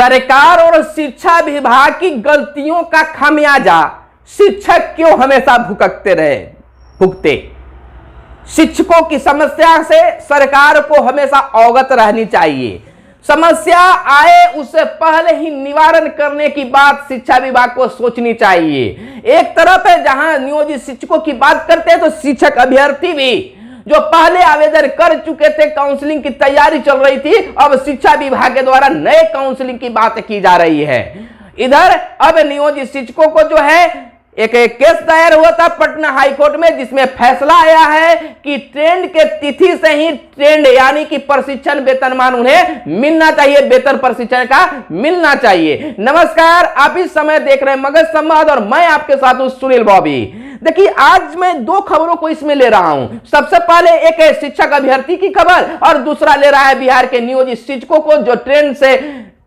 सरकार और शिक्षा विभाग की गलतियों का खामियाजा शिक्षक क्यों हमेशा भुगते। शिक्षकों की समस्या से सरकार को हमेशा अवगत रहनी चाहिए। समस्या आए उससे पहले ही निवारण करने की बात शिक्षा विभाग को सोचनी चाहिए। एक तरफ है जहां नियोजित शिक्षकों की बात करते हैं तो शिक्षक अभ्यर्थी भी जो पहले आवेदन कर चुके थे, काउंसलिंग की तैयारी चल रही थी, अब शिक्षा विभाग के द्वारा नए काउंसलिंग की बात की जा रही है। इधर अब नियोजित शिक्षकों को जो है एक केस दायर हुआ था पटना हाईकोर्ट में, जिसमें फैसला आया है कि ट्रेंड के तिथि से ही ट्रेंड यानी कि प्रशिक्षण वेतनमान उन्हें मिलना चाहिए, वेतन प्रशिक्षण का मिलना चाहिए। नमस्कार, आप इस समय देख रहे हैं मगध संवाद और मैं आपके साथ हूं सुनील बॉबी। देखिए, आज मैं दो खबरों को इसमें ले रहा हूं। सबसे पहले एक है शिक्षक अभ्यर्थी की खबर और दूसरा ले रहा है बिहार के नियोजित शिक्षकों को जो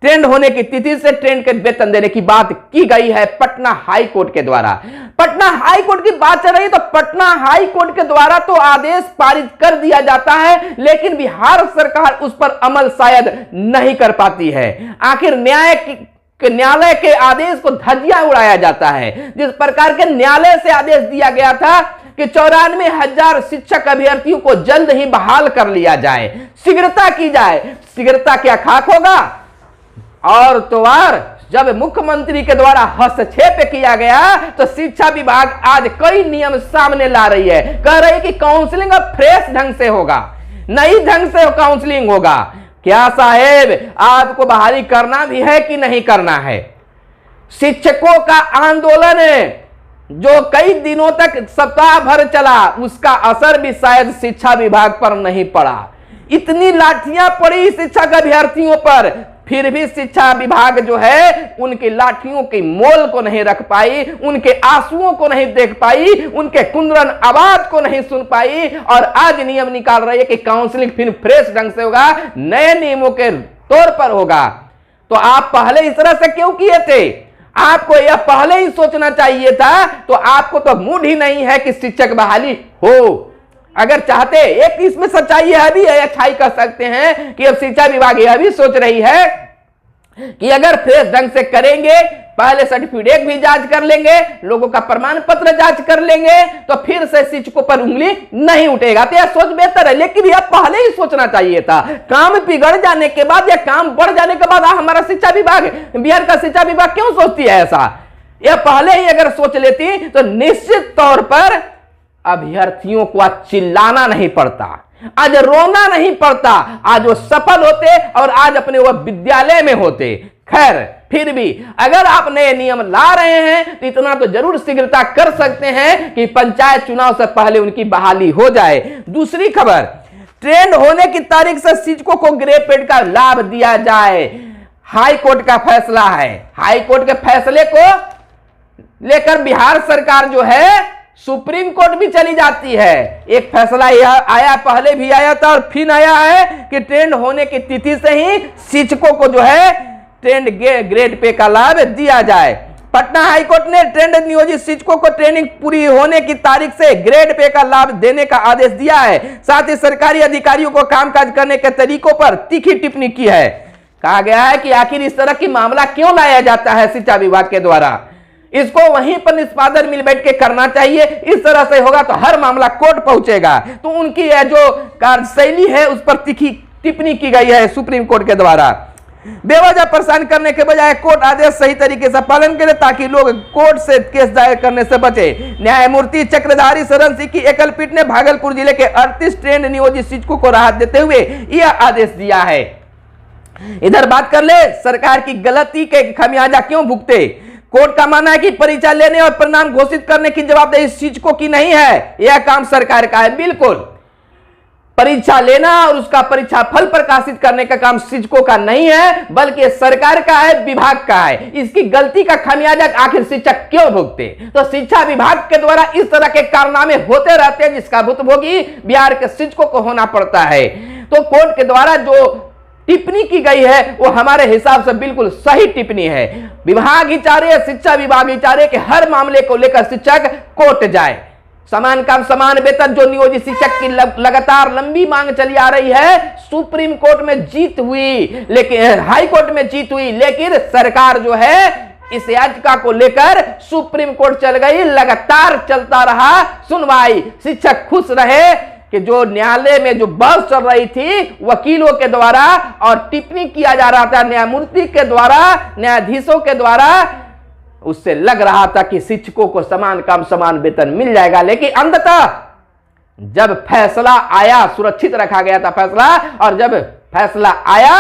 ट्रेंड होने की तिथि से ट्रेंड के वेतन देने की बात की गई है पटना हाई कोर्ट के द्वारा। पटना हाई कोर्ट की बात चल रही है तो पटना हाई कोर्ट के द्वारा तो आदेश पारित कर दिया जाता है, लेकिन बिहार सरकार उस पर अमल शायद नहीं कर पाती है। आखिर न्यायालय के आदेश को धज्जियां उड़ाया जाता है। जिस प्रकार के न्यायालय से आदेश दिया गया था कि 94,000 शिक्षक अभ्यर्थियों को जल्द ही बहाल कर लिया जाए, शीघ्रता की जाए। शीघ्रता क्या खाक होगा? और तो और जब मुख्यमंत्री के द्वारा हस्तक्षेप किया गया तो शिक्षा विभाग आज कई नियम सामने ला रही है। कह रही कि काउंसलिंग अब फ्रेश ढंग से होगा, नई ढंग से काउंसलिंग होगा। क्या साहेब, आपको बहाली करना भी है कि नहीं करना है? शिक्षकों का आंदोलन जो कई दिनों तक सप्ताह भर चला, उसका असर भी शायद शिक्षा विभाग पर नहीं पड़ा। इतनी लाठियां पड़ी शिक्षक अभ्यर्थियों पर, फिर भी शिक्षा विभाग जो है उनकी लाठियों की मोल को नहीं रख पाई, उनके आंसुओं को नहीं देख पाई, उनके कुंदरन आवाज को नहीं सुन पाई और आज नियम निकाल रही है कि काउंसलिंग फिर फ्रेश ढंग से होगा, नए नियमों के तौर पर होगा। तो आप पहले इस तरह से क्यों किए थे? आपको यह पहले ही सोचना चाहिए था। तो आपको तो मूड ही नहीं है कि शिक्षक बहाली हो। अगर चाहते, एक इसमें सच्चाई यह भी है, अच्छाई कर सकते हैं कि अब शिक्षा विभाग यह भी सोच रही है कि अगर फ्रेश ढंग से करेंगे, पहले सर्टिफिकेट भी जांच कर लेंगे, लोगों का प्रमाण पत्र जांच कर लेंगे, तो फिर से शिक्षकों पर उंगली नहीं उठेगा। तो यह सोच बेहतर है, लेकिन यह पहले ही सोचना चाहिए था। काम बिगड़ जाने के बाद या काम बढ़ जाने के बाद हमारा शिक्षा विभाग, बिहार का शिक्षा विभाग क्यों सोचती है ऐसा? यह पहले ही अगर सोच लेती तो निश्चित तौर पर अभ्यर्थियों को आज चिल्लाना नहीं पड़ता, आज रोना नहीं पड़ता, आज वो सफल होते और आज अपने वो विद्यालय में होते। खैर, फिर भी अगर आप नए नियम ला रहे हैं तो इतना तो जरूर शीघ्रता कर सकते हैं कि पंचायत चुनाव से पहले उनकी बहाली हो जाए। दूसरी खबर, ट्रेंड होने की तारीख से शिक्षकों को ग्रे पेड का लाभ दिया जाए, हाई कोर्ट का फैसला है। हाई कोर्ट के फैसले को लेकर बिहार सरकार जो है सुप्रीम कोर्ट भी चली जाती है। एक फैसला यह आया, पहले भी आया था और फिर आया है कि ट्रेंड होने की तिथि से ही शिक्षकों को जो है ट्रेंड ग्रेड पे का लाभ दिया जाए। पटना हाईकोर्ट ने ट्रेंड नियोजित शिक्षकों को ट्रेनिंग पूरी होने की तारीख से ग्रेड पे का लाभ देने का आदेश दिया है। साथ ही सरकारी अधिकारियों को कामकाज करने के तरीकों पर तीखी टिप्पणी की है। कहा गया है कि आखिर इस तरह की मामला क्यों लाया जाता है शिक्षा विभाग के द्वारा, इसको वहीं पर निष्पादन मिल बैठ के करना चाहिए। इस तरह से होगा तो हर मामला कोर्ट पहुंचेगा। तो उनकी यह जो कार्यशैली है उस पर तीखी टिप्पणी की गई है सुप्रीम कोर्ट के द्वारा। बेवजह परेशान करने के बजाय कोर्ट आदेश सही तरीके से पालन करे ताकि लोग कोर्ट से केस दायर करने से बचे। न्यायमूर्ति चक्रधारी शरण सिंह की एकल पीठ ने भागलपुर जिले के 38 ट्रेंड नियोजित शिक्षकों को राहत देते हुए यह आदेश दिया है। इधर बात कर ले सरकार की गलती के खामियाजा क्यों भुगते। कोर्ट का मानना है कि परीक्षा लेने और परिणाम घोषित करने की जवाबदेही शिक्षकों की नहीं है, यह काम सरकार का है। बिल्कुल, परीक्षा लेना और उसका परीक्षा फल प्रकाशित करने का काम शिक्षकों का नहीं है, बल्कि सरकार का है, विभाग का है। इसकी गलती का खामियाजा आखिर शिक्षक क्यों भुगते? तो शिक्षा विभाग के द्वारा इस तरह के कारनामे होते रहते हैं जिसका भुक्तभोगी बिहार के शिक्षकों को होना पड़ता है। तो कोर्ट के द्वारा जो टिप्पणी की गई है वो हमारे हिसाब से बिल्कुल सही टिप्पणी है। विभाग ही चाह रहे, शिक्षा विभाग ही चाह रहे कि हर मामले को लेकर शिक्षक कोर्ट जाए। समान काम समान वेतन जो नियोजित शिक्षक की लगातार लंबी मांग चली आ रही है, सुप्रीम कोर्ट में जीत हुई, लेकिन हाई कोर्ट में जीत हुई, लेकिन सरकार जो है इस याचिका को लेकर सुप्रीम कोर्ट चल गई, लगातार चलता रहा सुनवाई। शिक्षक खुश रहे कि जो न्यायालय में जो बहस चल रही थी वकीलों के द्वारा और टिप्पणी किया जा रहा था न्यायमूर्ति के द्वारा, न्यायाधीशों के द्वारा, उससे लग रहा था कि शिक्षकों को समान काम समान वेतन मिल जाएगा। लेकिन अंततः जब फैसला आया, सुरक्षित रखा गया था फैसला, और जब फैसला आया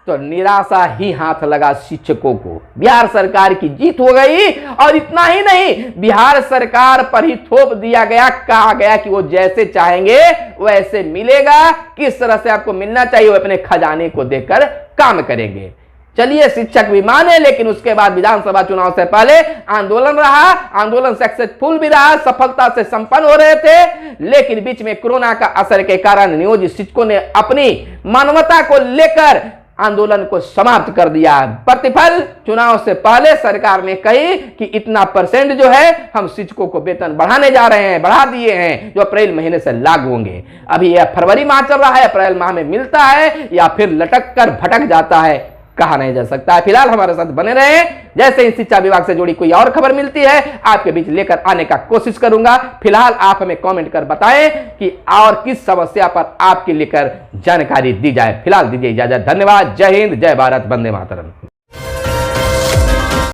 तो निराशा ही हाथ लगा शिक्षकों को। बिहार सरकार की जीत हो गई, और इतना ही नहीं, बिहार सरकार पर ही थोप दिया गया, कहा गया कि वो जैसे चाहेंगे वैसे मिलेगा, किस तरह से आपको मिलना चाहिए वो अपने खजाने को देकर काम करेंगे। चलिए, शिक्षक भी माने, लेकिन उसके बाद विधानसभा चुनाव से पहले आंदोलन रहा, आंदोलन सक्सेसफुल भी रहा, सफलता से संपन्न हो रहे थे, लेकिन बीच में कोरोना का असर के कारण नियोजित शिक्षकों ने अपनी मानवता को लेकर आंदोलन को समाप्त कर दिया। प्रतिफल चुनाव से पहले सरकार ने कही कि इतना परसेंट जो है हम शिक्षकों को वेतन बढ़ाने जा रहे हैं, बढ़ा दिए हैं, जो अप्रैल महीने से लागू होंगे। अभी यह फरवरी माह चल रहा है, अप्रैल माह में मिलता है या फिर लटक कर भटक जाता है, कहा नहीं जा सकता है। फिलहाल हमारे साथ बने रहें, जैसे ही शिक्षा विभाग से जुड़ी कोई और खबर मिलती है आपके बीच लेकर आने का कोशिश करूंगा। फिलहाल आप हमें कमेंट कर बताएं कि और किस समस्या पर आपके लेकर जानकारी दी जाए। फिलहाल दीजिए इजाजत, धन्यवाद, जय हिंद, जय भारत, वंदे मातरम।